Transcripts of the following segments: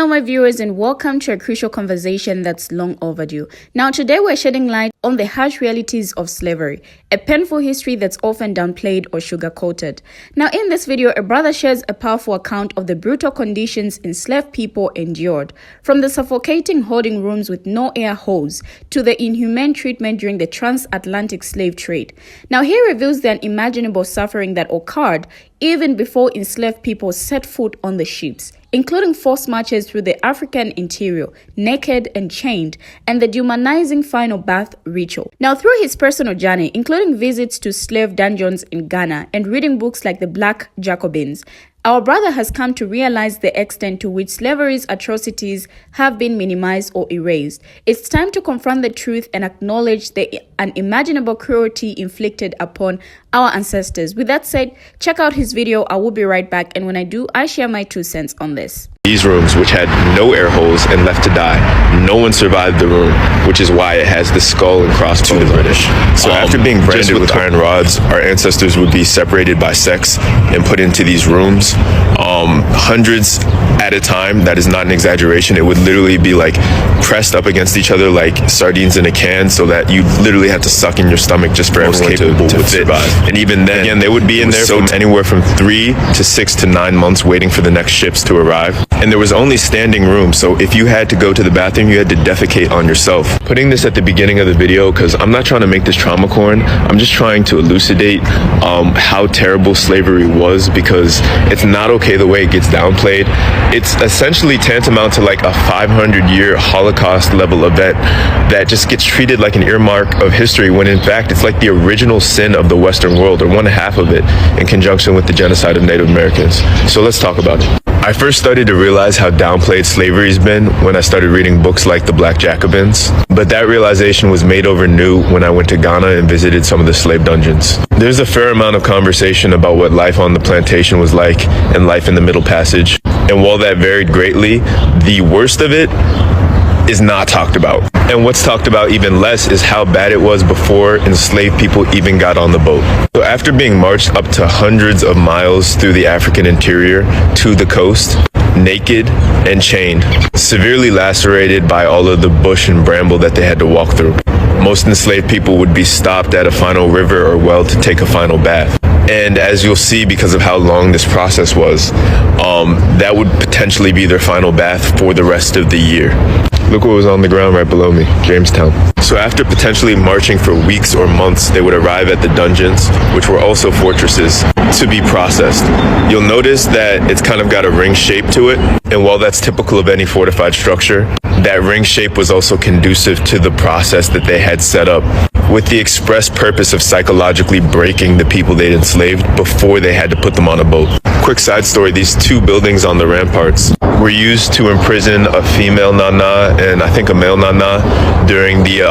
Hello my viewers and welcome to a crucial conversation that's long overdue. Now today we're shedding light on the harsh realities of slavery, a painful history that's often downplayed or sugar-coated. Now in this video, a brother shares a powerful account of the brutal conditions enslaved people endured, from the suffocating holding rooms with no air holes to the inhumane treatment during the transatlantic slave trade. Now he reveals the unimaginable suffering that occurred even before enslaved people set foot on the ships, including forced marches through the African interior, naked and chained, and the dehumanizing final bath ritual. Now, through his personal journey, including visits to slave dungeons in Ghana and reading books like The Black Jacobins, our brother has come to realize the extent to which slavery's atrocities have been minimized or erased. It's time to confront the truth and acknowledge the unimaginable cruelty inflicted upon our ancestors. With that said, check out his video. I will be right back, and when I do, I share my 2 cents on this. These rooms, which had no air holes and left to die, no one survived the room, which is why it has the skull and crossbones to the British. So after being branded with iron rods, our ancestors would be separated by sex and put into these rooms, hundreds at a time. That is not an exaggeration. It would literally be like pressed up against each other like sardines in a can, so that you literally had to suck in your stomach just for everyone to fit. And even then, again, they would be in there for anywhere from 3 to 6 to 9 months waiting for the next ships to arrive. And there was only standing room, so if you had to go to the bathroom, you had to defecate on yourself. Putting this at the beginning of the video, because I'm not trying to make this trauma corn, I'm just trying to elucidate how terrible slavery was, because it's not okay the way it gets downplayed. It's essentially tantamount to like a 500-year Holocaust level event that just gets treated like an earmark of history, when in fact it's like the original sin of the Western world, or one half of it, in conjunction with the genocide of Native Americans. So let's talk about it. I first started to realize how downplayed slavery's been when I started reading books like The Black Jacobins, but that realization was made over new when I went to Ghana and visited some of the slave dungeons. There's a fair amount of conversation about what life on the plantation was like and life in the Middle Passage, and while that varied greatly, the worst of it is not talked about. And what's talked about even less is how bad it was before enslaved people even got on the boat. So after being marched up to hundreds of miles through the African interior to the coast, naked and chained, severely lacerated by all of the bush and bramble that they had to walk through, most enslaved people would be stopped at a final river or well to take a final bath. And as you'll see, because of how long this process was, that would potentially be their final bath for the rest of the year. Look what was on the ground right below me, Jamestown. So after potentially marching for weeks or months, they would arrive at the dungeons, which were also fortresses, to be processed. You'll notice that it's kind of got a ring shape to it, and while that's typical of any fortified structure, that ring shape was also conducive to the process that they had set up, with the express purpose of psychologically breaking the people they'd enslaved before they had to put them on a boat. Quick side story, these 2 buildings on the ramparts were used to imprison a female Nana and I think a male Nana during the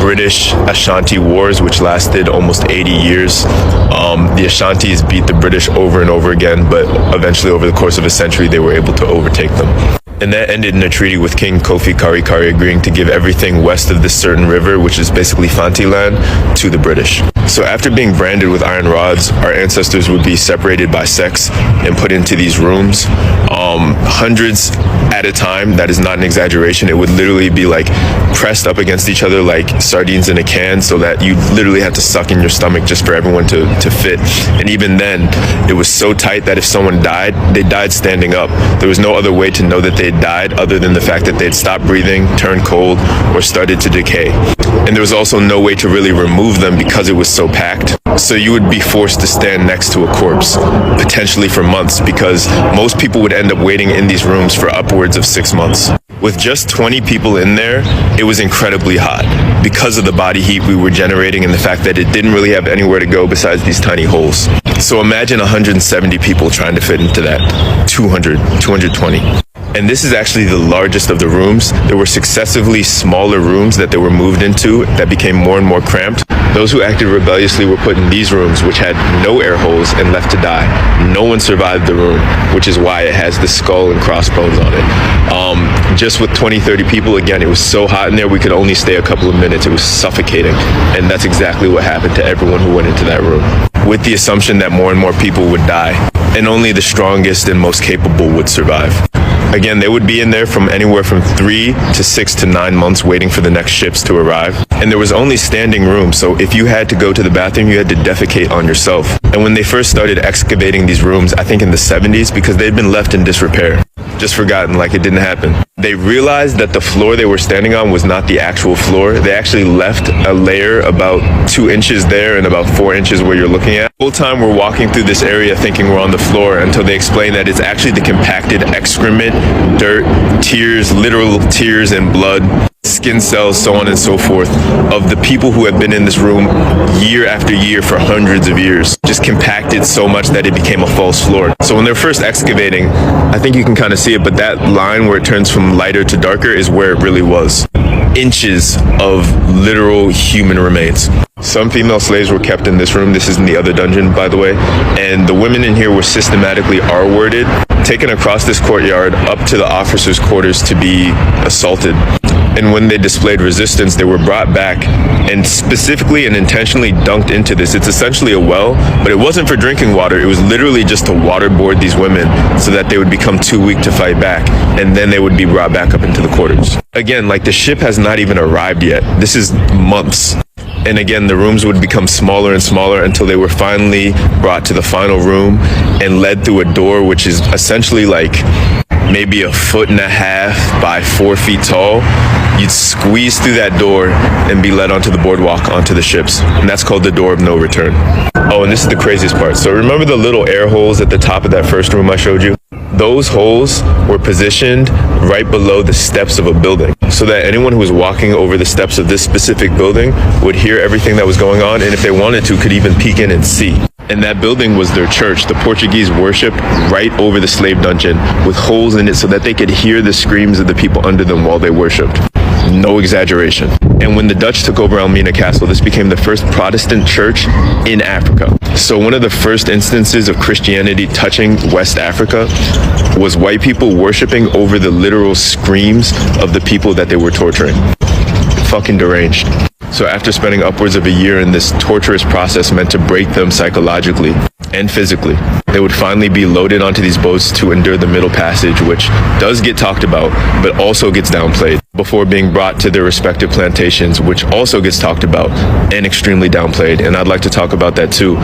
British Ashanti Wars, which lasted almost 80 years. The Ashantis beat the British over and over again, but eventually over the course of a century they were able to overtake them. And that ended in a treaty with King Kofi Karikari agreeing to give everything west of this certain river, which is basically Fanti land, to the British. So after being branded with iron rods, our ancestors would be separated by sex and put into these rooms, hundreds at a time. That is not an exaggeration. It would literally be like pressed up against each other like sardines in a can, so that you literally had to suck in your stomach just for everyone to fit. And even then, it was so tight that if someone died, they died standing up. There was no other way to know that they died other than the fact that they'd stopped breathing, turned cold, or started to decay. And there was also no way to really remove them because it was so packed. So you would be forced to stand next to a corpse, potentially for months, because most people would end up waiting in these rooms for upwards of 6 months. With just 20 people in there, it was incredibly hot because of the body heat we were generating and the fact that it didn't really have anywhere to go besides these tiny holes. So imagine 170 people trying to fit into that. 200, 220. And this is actually the largest of the rooms. There were successively smaller rooms that they were moved into that became more and more cramped. Those who acted rebelliously were put in these rooms, which had no air holes and left to die. No one survived the room, which is why it has the skull and crossbones on it. Just with 20, 30 people, again, it was so hot in there, we could only stay a couple of minutes. It was suffocating. And that's exactly what happened to everyone who went into that room, with the assumption that more and more people would die, and only the strongest and most capable would survive. Again, they would be in there from anywhere from 3 to 6 to 9 months waiting for the next ships to arrive. And there was only standing room, so if you had to go to the bathroom, you had to defecate on yourself. And when they first started excavating these rooms, I think in the 70s, because they'd been left in disrepair, just forgotten, like it didn't happen, they realized that the floor they were standing on was not the actual floor. They actually left a layer about 2 inches there and about 4 inches where you're looking at. The whole time we're walking through this area thinking we're on the floor until they explain that it's actually the compacted excrement, dirt, tears, literal tears and blood, skin cells, so on and so forth, of the people who have been in this room year after year for hundreds of years, just compacted so much that it became a false floor. So when they're first excavating, I think you can kind of see it, but that line where it turns from lighter to darker is where it really was. Inches of literal human remains. Some female slaves were kept in this room. This is in the other dungeon, by the way. And the women in here were systematically R-worded, taken across this courtyard up to the officers' quarters to be assaulted. And when they displayed resistance, they were brought back and specifically and intentionally dunked into this. It's essentially a well, but it wasn't for drinking water. It was literally just to waterboard these women so that they would become too weak to fight back. And then they would be brought back up into the quarters. Again, like the ship has not even arrived yet. This is months. And again, the rooms would become smaller and smaller until they were finally brought to the final room and led through a door, which is essentially like maybe 1.5 feet by 4 feet tall. You'd squeeze through that door and be led onto the boardwalk onto the ships. And that's called the door of no return. Oh, and this is the craziest part. So remember the little air holes at the top of that first room I showed you? Those holes were positioned right below the steps of a building so that anyone who was walking over the steps of this specific building would hear everything that was going on, and if they wanted to, could even peek in and see. And that building was their church. The Portuguese worshipped right over the slave dungeon with holes in it so that they could hear the screams of the people under them while they worshipped. No exaggeration. And when the Dutch took over Elmina Castle, this became the first Protestant church in Africa. So one of the first instances of Christianity touching West Africa was white people worshiping over the literal screams of the people that they were torturing. Fucking deranged. So after spending upwards of a year in this torturous process meant to break them psychologically and physically, they would finally be loaded onto these boats to endure the Middle Passage, which does get talked about, but also gets downplayed, before being brought to their respective plantations, which also gets talked about and extremely downplayed. And I'd like to talk about that too.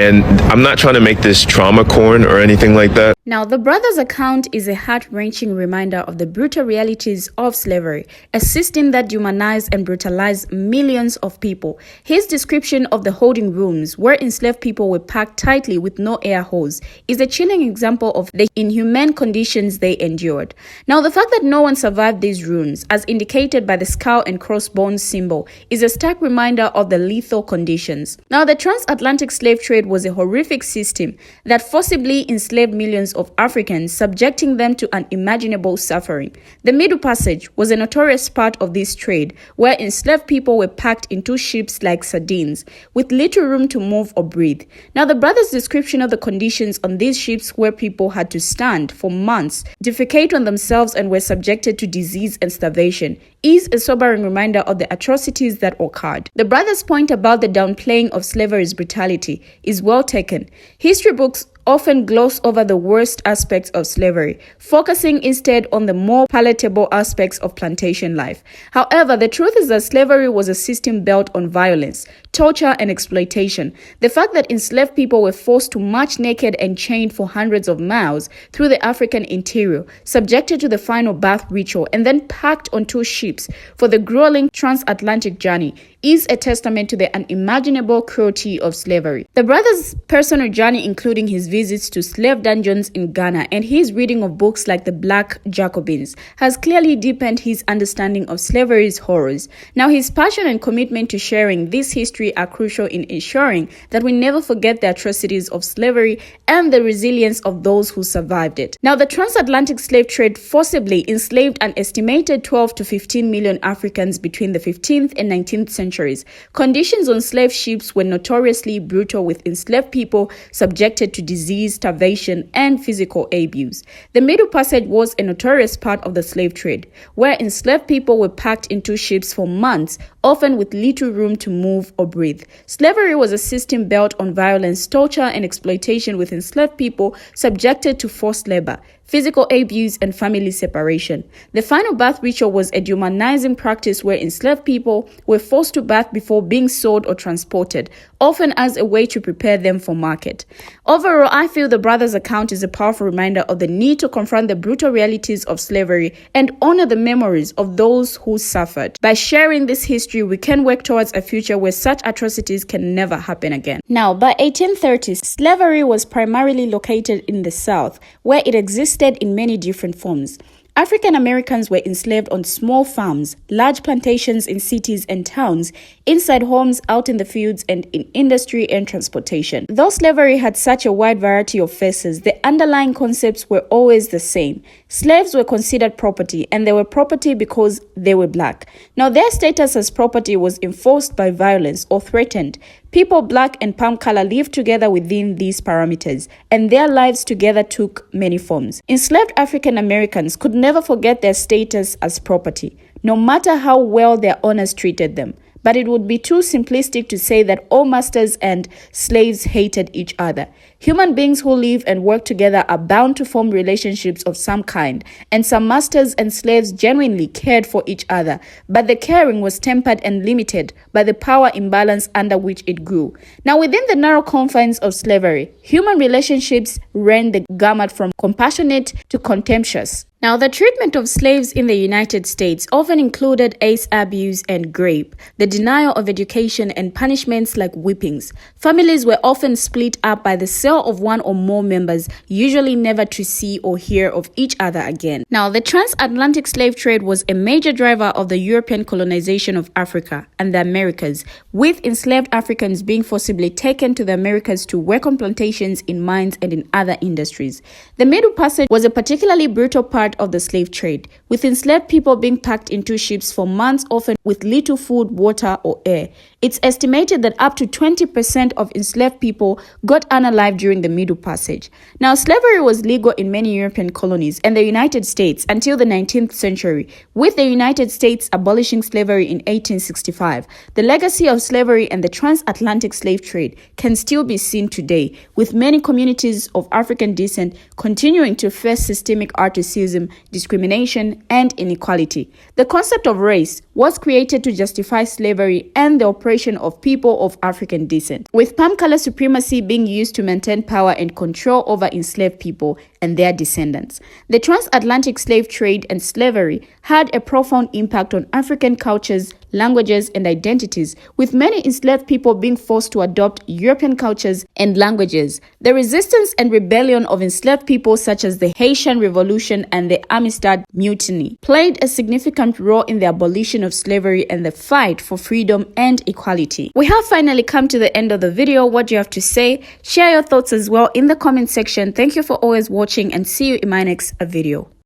And I'm not trying to make this trauma corn or anything like that. Now, the brother's account is a heart-wrenching reminder of the brutal realities of slavery, a system that dehumanized and brutalized millions of people. His description of the holding rooms, where enslaved people were packed tightly with no air holes, is a chilling example of the inhumane conditions they endured. Now, the fact that no one survived these rooms, as indicated by the skull and crossbones symbol, is a stark reminder of the lethal conditions. Now, the transatlantic slave trade was a horrific system that forcibly enslaved millions of Africans, subjecting them to unimaginable suffering. The Middle Passage was a notorious part of this trade, where enslaved people were packed into ships like sardines, with little room to move or breathe. Now, the brother's description of the conditions on these ships, where people had to stand for months, defecate on themselves, and were subjected to disease and starvation, is a sobering reminder of the atrocities that occurred. The brother's point about the downplaying of slavery's brutality is well taken. History books often gloss over the worst aspects of slavery, focusing instead on the more palatable aspects of plantation life. However, the truth is that slavery was a system built on violence, torture, and exploitation. The fact that enslaved people were forced to march naked and chained for hundreds of miles through the African interior, subjected to the final bath ritual, and then packed onto ships for the grueling transatlantic journey is a testament to the unimaginable cruelty of slavery. The brother's personal journey, including his visits to slave dungeons in Ghana and his reading of books like The Black Jacobins, has clearly deepened his understanding of slavery's horrors. Now, his passion and commitment to sharing this history are crucial in ensuring that we never forget the atrocities of slavery and the resilience of those who survived it. Now, the transatlantic slave trade forcibly enslaved an estimated 12 to 15 million Africans between the 15th and 19th centuries. Conditions on slave ships were notoriously brutal, with enslaved people subjected to disease, starvation, and physical abuse. The Middle Passage was a notorious part of the slave trade, where enslaved people were packed into ships for months, often with little room to move or breathe. Slavery was a system built on violence, torture, and exploitation, with enslaved people subjected to forced labor, physical abuse, and family separation. The final bath ritual was a dehumanizing practice where enslaved people were forced to bath before being sold or transported, often as a way to prepare them for market. Overall, I feel the brothers' account is a powerful reminder of the need to confront the brutal realities of slavery and honor the memories of those who suffered. By sharing this history, we can work towards a future where such atrocities can never happen again. Now, by 1830s, slavery was primarily located in the South, where it existed in many different forms. African Americans were enslaved on small farms, large plantations in cities and towns, inside homes, out in the fields, and in industry and transportation. Though slavery had such a wide variety of faces, the underlying concepts were always the same. Slaves were considered property, and they were property because they were black. Now, their status as property was enforced by violence or threatened. People black and palm color lived together within these parameters, and their lives together took many forms. Enslaved African Americans could never forget their status as property, no matter how well their owners treated them. But it would be too simplistic to say that all masters and slaves hated each other. Human beings who live and work together are bound to form relationships of some kind, and some masters and slaves genuinely cared for each other, but the caring was tempered and limited by the power imbalance under which it grew. Now, within the narrow confines of slavery, human relationships ran the gamut from compassionate to contemptuous. Now, the treatment of slaves in the United States often included ace abuse and rape, the denial of education, and punishments like whippings. Families were often split up by the sale of one or more members, usually never to see or hear of each other again. Now, the transatlantic slave trade was a major driver of the European colonization of Africa and the Americas, with enslaved Africans being forcibly taken to the Americas to work on plantations, in mines, and in other industries. The Middle Passage was a particularly brutal part of the slave trade, with enslaved people being packed into ships for months, often with little food, water, or air. It's estimated that up to 20% of enslaved people got unalive during the Middle Passage. Now, slavery was legal in many European colonies and the United States until the 19th century, with the United States abolishing slavery in 1865. The legacy of slavery and the transatlantic slave trade can still be seen today, with many communities of African descent continuing to face systemic racism, discrimination, and inequality. The concept of race was created to justify slavery and the oppression of people of African descent, with palm color supremacy being used to maintain power and control over enslaved people and their descendants. The transatlantic slave trade and slavery had a profound impact on African cultures, languages, and identities, with many enslaved people being forced to adopt European cultures and languages. The resistance and rebellion of enslaved people, such as the Haitian Revolution and the Amistad Mutiny, played a significant role in the abolition of slavery and the fight for freedom and equality. We have finally come to the end of the video. What do you have to say? Share your thoughts as well in the comment section. Thank you for always watching, and see you in my next video.